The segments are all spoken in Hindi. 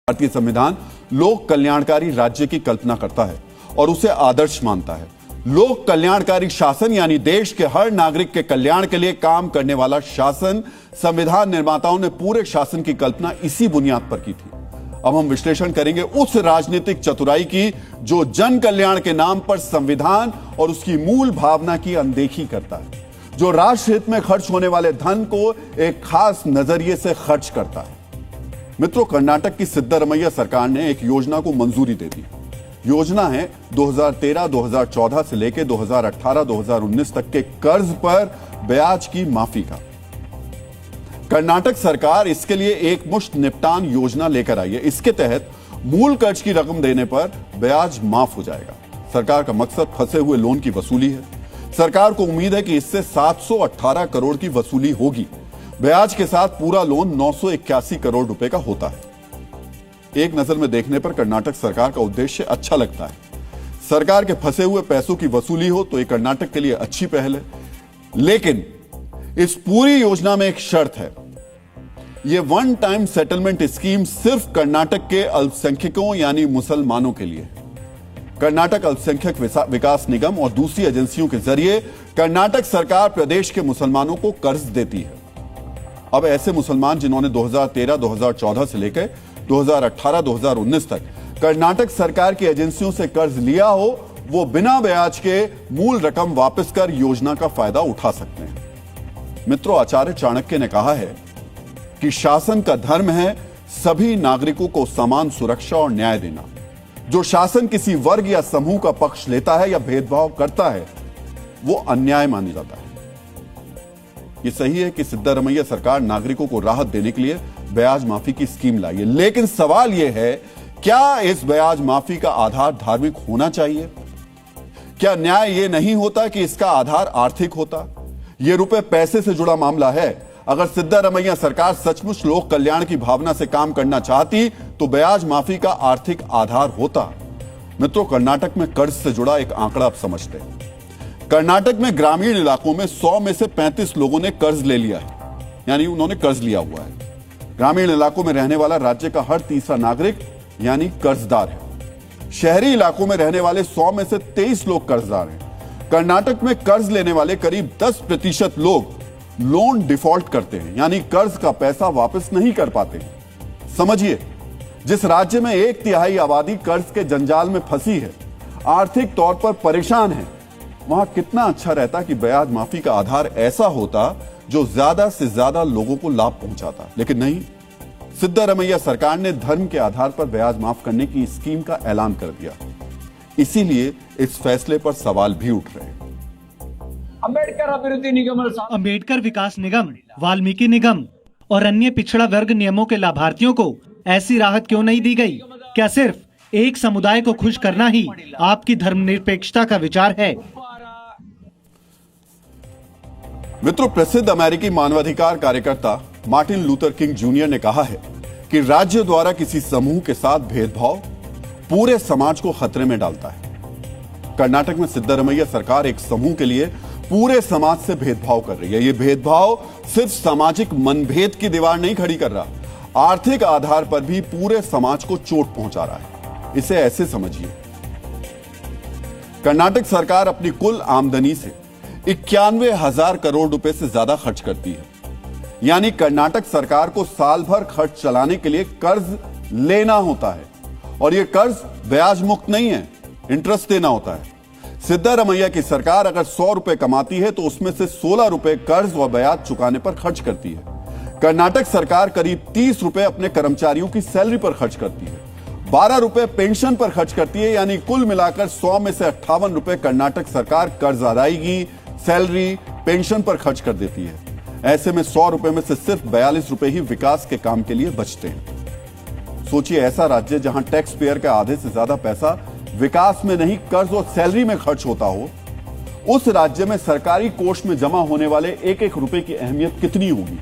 भारतीय संविधान लोक कल्याणकारी राज्य की कल्पना करता है और उसे आदर्श मानता है। लोक कल्याणकारी शासन यानी देश के हर नागरिक के कल्याण के लिए काम करने वाला शासन। संविधान निर्माताओं ने पूरे शासन की कल्पना इसी बुनियाद पर की थी। अब हम विश्लेषण करेंगे उस राजनीतिक चतुराई की जो जन कल्याण के नाम पर संविधान और उसकी मूल भावना की अनदेखी करता है, जो राष्ट्र हित में खर्च होने वाले धन को एक खास नजरिए से खर्च करता है। मित्रों, कर्नाटक की सिद्धरमैया सरकार ने एक योजना को मंजूरी दे दी। योजना है 2013-2014 से लेकर 2018-2019 तक के कर्ज पर ब्याज की माफी का। कर्नाटक सरकार इसके लिए एक मुश्त निपटान योजना लेकर आई है। इसके तहत मूल कर्ज की रकम देने पर ब्याज माफ हो जाएगा। सरकार का मकसद फंसे हुए लोन की वसूली है। सरकार को उम्मीद है कि इससे 718 करोड़ की वसूली होगी। ब्याज के साथ पूरा लोन 981 करोड़ रुपए का होता है। एक नजर में देखने पर कर्नाटक सरकार का उद्देश्य अच्छा लगता है। सरकार के फंसे हुए पैसों की वसूली हो तो यह कर्नाटक के लिए अच्छी पहल है, लेकिन इस पूरी योजना में एक शर्त है। यह वन टाइम सेटलमेंट स्कीम सिर्फ कर्नाटक के अल्पसंख्यकों यानी मुसलमानों के लिए है। कर्नाटक अल्पसंख्यक विकास निगम और दूसरी एजेंसियों के जरिए कर्नाटक सरकार प्रदेश के मुसलमानों को कर्ज देती है। अब ऐसे मुसलमान जिन्होंने 2013-2014 से लेकर 2018-2019 तक कर्नाटक सरकार की एजेंसियों से कर्ज लिया हो, वो बिना ब्याज के मूल रकम वापस कर योजना का फायदा उठा सकते हैं। मित्रों, आचार्य चाणक्य ने कहा है कि शासन का धर्म है सभी नागरिकों को समान सुरक्षा और न्याय देना। जो शासन किसी वर्ग या समूह का पक्ष लेता है या भेदभाव करता है, वो अन्याय माना जाता है। यह सही है कि सिद्धरमैया सरकार नागरिकों को राहत देने के लिए ब्याज माफी की स्कीम लाई है, लेकिन सवाल यह है, क्या इस ब्याज माफी का आधार धार्मिक होना चाहिए? क्या न्याय यह नहीं होता कि इसका आधार आर्थिक होता? यह रुपए पैसे से जुड़ा मामला है। अगर सिद्धरमैया सरकार सचमुच लोक कल्याण की भावना से काम करना चाहती तो ब्याज माफी का आर्थिक आधार होता। मित्रों, कर्नाटक में कर्ज से जुड़ा एक आंकड़ा आप समझते हैं। कर्नाटक में ग्रामीण इलाकों में 100 में से 35 लोगों ने कर्ज ले लिया है, यानी उन्होंने कर्ज लिया हुआ है। ग्रामीण इलाकों में रहने वाला राज्य का हर तीसरा नागरिक यानी कर्जदार है। शहरी इलाकों में रहने वाले 100 में से 23 लोग कर्जदार हैं। कर्नाटक में कर्ज लेने वाले करीब 10% लोग लोन डिफॉल्ट करते हैं, यानी कर्ज का पैसा वापस नहीं कर पाते। समझिए, जिस राज्य में 1/3 आबादी कर्ज के जंजाल में फंसी है, आर्थिक तौर पर परेशान है, वहां कितना अच्छा रहता कि ब्याज माफी का आधार ऐसा होता जो ज्यादा से ज्यादा लोगों को लाभ पहुंचाता। लेकिन नहीं, सिद्धरमैया सरकार ने धर्म के आधार पर ब्याज माफ करने की स्कीम का ऐलान कर दिया। इसीलिए इस फैसले पर सवाल भी उठ रहे हैं। अंबेडकर विकास निगम, वाल्मीकि निगम और अन्य पिछड़ा वर्ग नियमों के लाभार्थियों को ऐसी राहत क्यों नहीं दी गई? क्या सिर्फ एक समुदाय को खुश करना ही आपकी धर्मनिरपेक्षता का विचार है? मित्रों, प्रसिद्ध अमेरिकी मानवाधिकार कार्यकर्ता मार्टिन लूथर किंग जूनियर ने कहा है कि राज्य द्वारा किसी समूह के साथ भेदभाव पूरे समाज को खतरे में डालता है। कर्नाटक में सिद्धरमैया सरकार एक समूह के लिए पूरे समाज से भेदभाव कर रही है। यह भेदभाव सिर्फ सामाजिक मनभेद की दीवार नहीं खड़ी कर रहा, आर्थिक आधार पर भी पूरे समाज को चोट पहुंचा रहा है। इसे ऐसे समझिए, कर्नाटक सरकार अपनी कुल आमदनी से 91,000 करोड़ रुपए से ज्यादा खर्च करती है। यानी कर्नाटक सरकार को साल भर खर्च चलाने के लिए कर्ज लेना होता है, और यह कर्ज ब्याज मुक्त नहीं है, इंटरेस्ट देना होता है। सिद्धरमैया की सरकार अगर 100 रुपए कमाती है तो उसमें से 16 रुपए कर्ज व ब्याज चुकाने पर खर्च करती है। कर्नाटक सरकार करीब 30 रुपए अपने कर्मचारियों की सैलरी पर खर्च करती है, 12 रुपए पेंशन पर खर्च करती है। यानी कुल मिलाकर 100 में से 58 रुपए कर्नाटक सरकार कर्ज अदायगी, सैलरी, पेंशन पर खर्च कर देती है। ऐसे में 100 रुपए में से सिर्फ 42 रुपए ही विकास के काम के लिए बचते हैं। सोचिए, ऐसा राज्य जहां टैक्स पेयर का आधे से ज्यादा पैसा विकास में नहीं कर्ज और सैलरी में खर्च होता हो, उस राज्य में सरकारी कोष में जमा होने वाले एक एक रुपए की अहमियत कितनी होगी।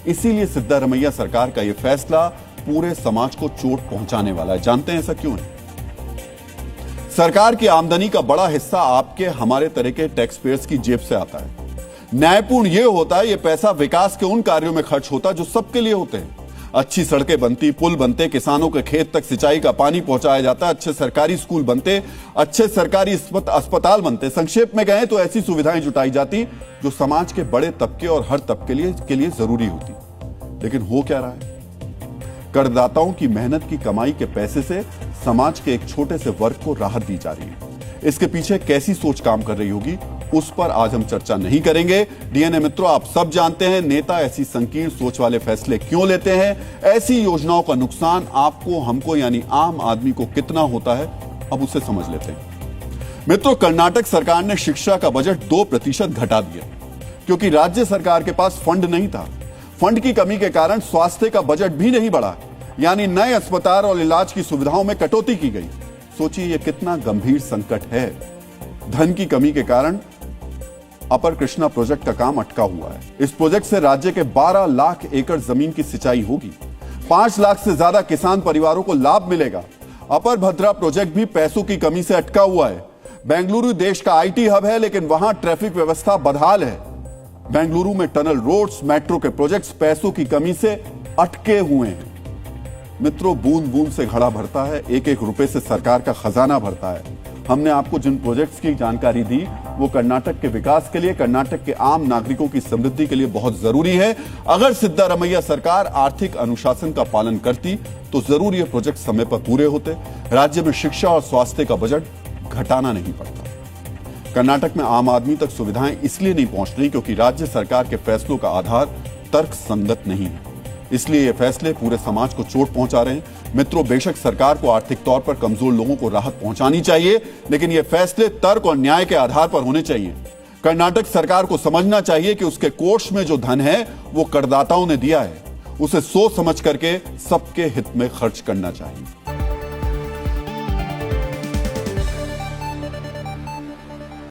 इसीलिए सिद्धरमैया सरकार का यह फैसला पूरे समाज को चोट पहुंचाने वाला है। जानते हैं ऐसा क्यों है? सरकार की आमदनी का बड़ा हिस्सा आपके हमारे तरह के टैक्स पेयर्स की जेब से आता है। न्यायपूर्ण यह होता है, यह पैसा विकास के उन कार्यों में खर्च होता है जो सबके लिए होते हैं। अच्छी सड़कें बनती, पुल बनते, किसानों के खेत तक सिंचाई का पानी पहुंचाया जाता, अच्छे सरकारी स्कूल बनते, अच्छे सरकारी अस्पताल बनते। संक्षेप में कहें तो ऐसी सुविधाएं जुटाई जाती जो समाज के बड़े तबके और हर तबके के लिए जरूरी होती। लेकिन हो क्या रहा है? करदाताओं की मेहनत की कमाई के पैसे से समाज के एक छोटे से वर्ग को राहत दी जा रही है। इसके पीछे कैसी सोच काम कर रही होगी, उस पर आज हम चर्चा नहीं करेंगे। डीएनए मित्रों, आप सब जानते हैं नेता ऐसी संकीर्ण सोच वाले फैसले क्यों लेते हैं, ऐसी योजनाओं का नुकसान आपको, हमको यानी आम आदमी को कितना होता है, अब उसे समझ लेते हैं। मित्रों, कर्नाटक सरकार ने शिक्षा का बजट 2% घटा दिया क्योंकि राज्य सरकार के पास फंड नहीं था। फंड की कमी के कारण स्वास्थ्य का बजट भी नहीं बढ़ा, यानी नए अस्पताल और इलाज की सुविधाओं में कटौती की गई। सोचिए यह कितना गंभीर संकट है। धन की कमी के कारण अपर कृष्णा प्रोजेक्ट का काम अटका हुआ है। इस प्रोजेक्ट से राज्य के 12 लाख एकड़ जमीन की सिंचाई होगी। 5 लाख से ज्यादा किसान परिवारों को लाभ मिलेगा। अपर भद्रा प्रोजेक्ट भी पैसों की कमी से अटका हुआ है। बेंगलुरु देश का आईटी हब है, लेकिन वहां ट्रैफिक व्यवस्था बदहाल है। बेंगलुरु में टनल, रोड्स, मेट्रो के प्रोजेक्ट्स पैसों की कमी से अटके हुए हैं। मित्रों, बूंद बूंद से घड़ा भरता है, एक एक रुपए से सरकार का खजाना भरता है। हमने आपको जिन प्रोजेक्ट्स की जानकारी दी वो कर्नाटक के विकास के लिए, कर्नाटक के आम नागरिकों की समृद्धि के लिए बहुत जरूरी है। अगर सिद्धारमैया सरकार आर्थिक अनुशासन का पालन करती तो जरूर ये प्रोजेक्ट समय पर पूरे होते। राज्य में शिक्षा और स्वास्थ्य का बजट घटाना नहीं पड़ता। कर्नाटक में आम आदमी तक सुविधाएं इसलिए नहीं पहुंच रही क्योंकि राज्य सरकार के फैसलों का आधार तर्क संगत नहीं है। इसलिए ये फैसले पूरे समाज को चोट पहुंचा रहे हैं। मित्रों, बेशक सरकार को आर्थिक तौर पर कमजोर लोगों को राहत पहुंचानी चाहिए, लेकिन ये फैसले तर्क और न्याय के आधार पर होने चाहिए। कर्नाटक सरकार को समझना चाहिए कि उसके कोष में जो धन है वो करदाताओं ने दिया है, उसे सोच समझ करके सबके हित में खर्च करना चाहिए।